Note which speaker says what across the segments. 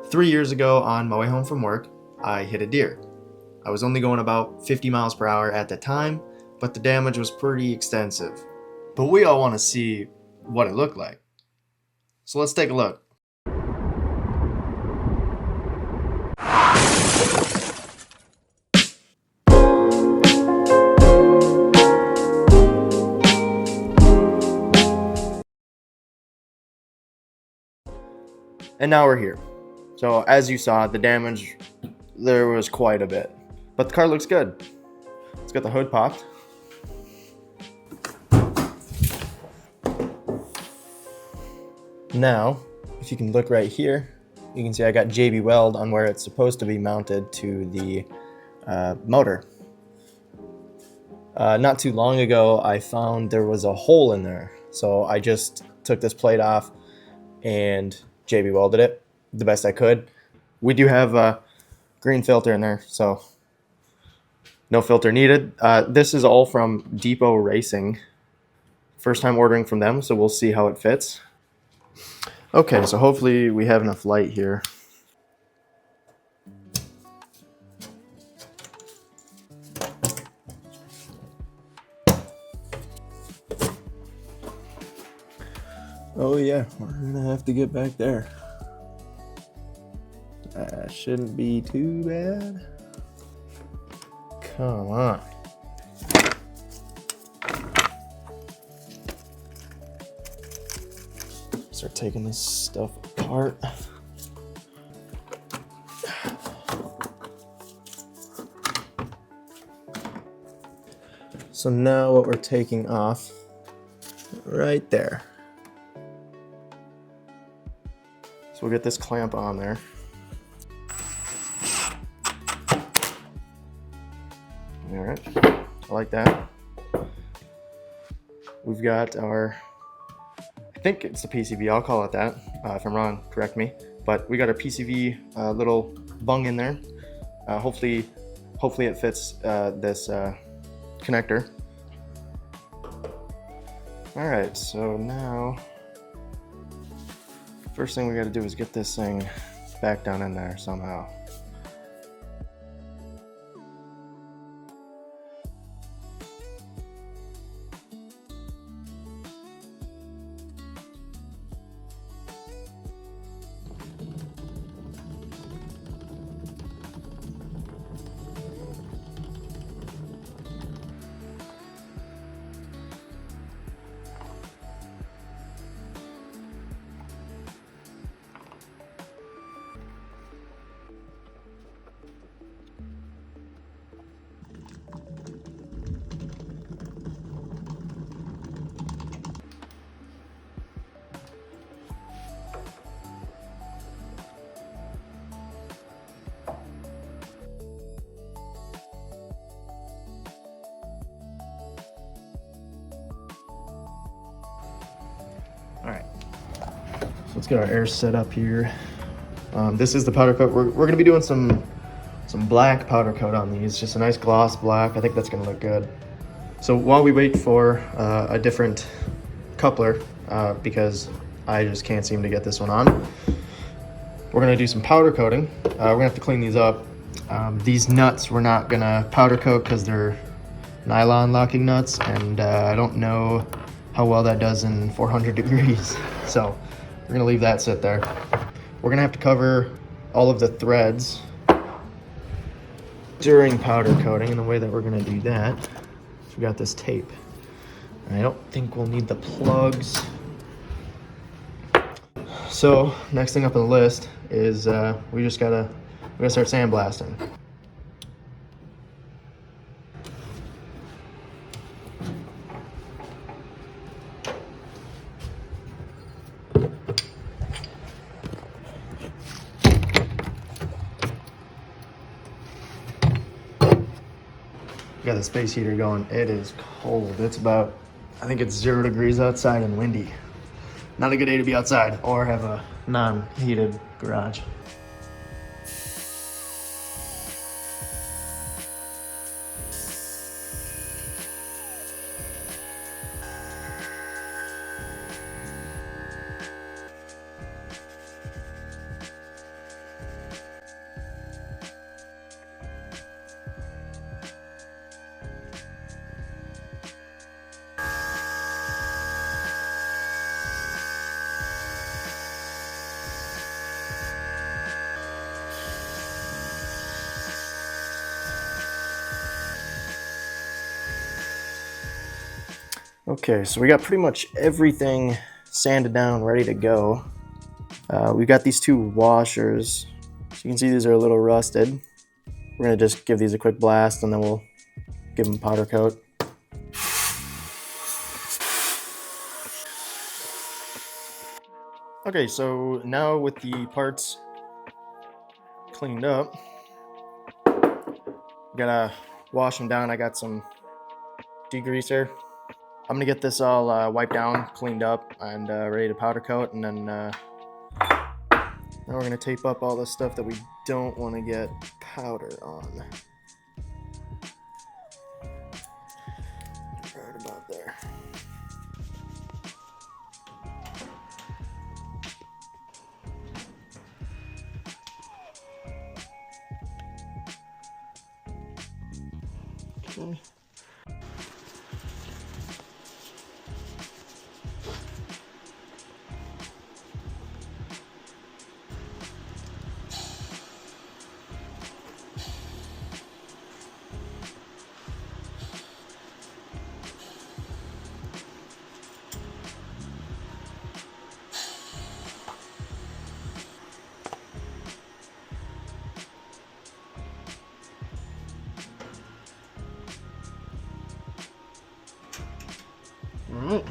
Speaker 1: 3 years ago on my way home from work, I hit a deer. I was only going about 50 miles per hour at the time, but the damage was pretty extensive. But we all want to see what it looked like. So let's take a look. And now we're here. So as you saw, the damage, there was quite a bit. But the car looks good. It's got the hood popped. Now, if you can look right here, you can see I got JB Weld on where it's supposed to be mounted to the motor. Not too long ago, I found there was a hole in there. So I just took this plate off and JB welded it the best I could. We do have a green filter in there, so no filter needed. This is all from Depot Racing. First time ordering from them, so we'll see how it fits. Okay, so hopefully we have enough light here. Oh yeah, we're gonna have to get back there. Shouldn't be too bad. Come on. Start taking this stuff apart. So now what we're taking off, right there. So we'll get this clamp on there. All right, I like that. We've got our, I think it's the PCV, I'll call it that. If I'm wrong, correct me. But we got our PCV little bung in there. Hopefully it fits this connector. All right, so now, first thing we gotta do is get this thing back down in there somehow. All right, so let's get our air set up here. This is the powder coat. We're gonna be doing some black powder coat on these, just a nice gloss black. I think that's gonna look good. So while we wait for a different coupler, because I just can't seem to get this one on, we're gonna do some powder coating. We're gonna have to clean these up. These nuts we're not gonna powder coat because they're nylon locking nuts, and I don't know how well that does in 400 degrees. So we're gonna leave that sit there. We're gonna have to cover all of the threads during powder coating, and the way that we're gonna do that is we got this tape. And I don't think we'll need the plugs. So next thing up on the list is we gotta start sandblasting. Got the space heater going. It is cold. It's about, I think it's 0 degrees outside and windy. Not a good day to be outside or have a non-heated garage. Okay, so we got pretty much everything sanded down, ready to go. We've got these 2 washers. So you can see these are a little rusted. We're gonna just give these a quick blast and then we'll give them a powder coat. Okay, so now with the parts cleaned up, gotta wash them down. I got some degreaser. I'm gonna get this all wiped down, cleaned up, and ready to powder coat, and then now we're gonna tape up all the stuff that we don't want to get powder on. Right about there. Okay. All right.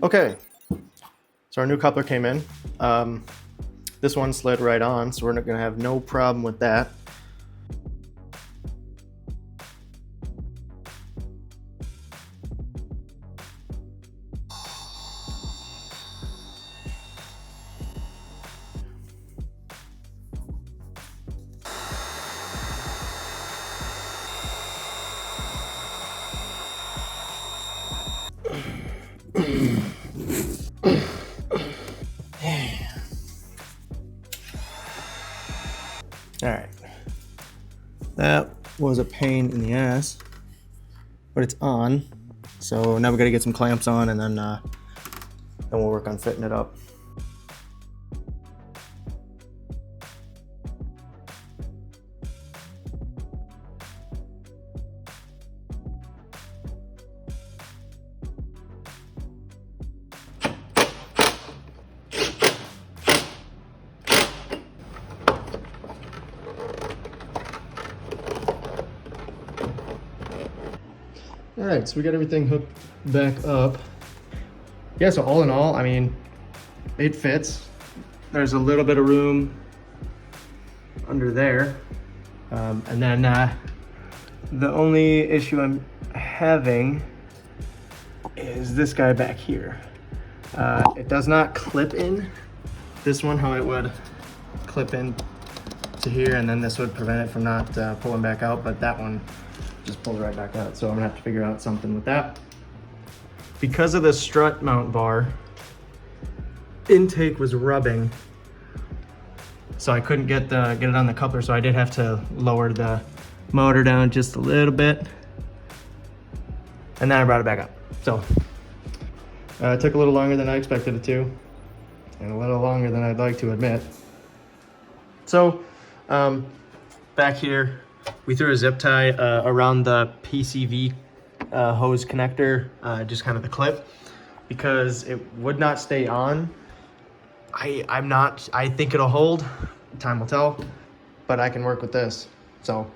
Speaker 1: Okay, so our new coupler came in. This one slid right on, so we're not gonna have no problem with that. All right, that was a pain in the ass, but it's on. So now we gotta get some clamps on, and then we'll work on fitting it up. All right, so we got everything hooked back up. Yeah, so all in all, I mean, it fits. There's a little bit of room under there. And then the only issue I'm having is this guy back here. It does not clip in. This one, how it would clip in to here, and then this would prevent it from not pulling back out, but that one just pulls right back out. So I'm gonna have to figure out something with that. Because of the strut mount bar, intake was rubbing, so I couldn't get it on the coupler, so I did have to lower the motor down just a little bit, and then I brought it back up. So it took a little longer than I expected it to, and a little longer than I'd like to admit. So back here, we threw a zip tie around the PCV hose connector, just kind of the clip, because it would not stay on. I think it'll hold, time will tell, but I can work with this. So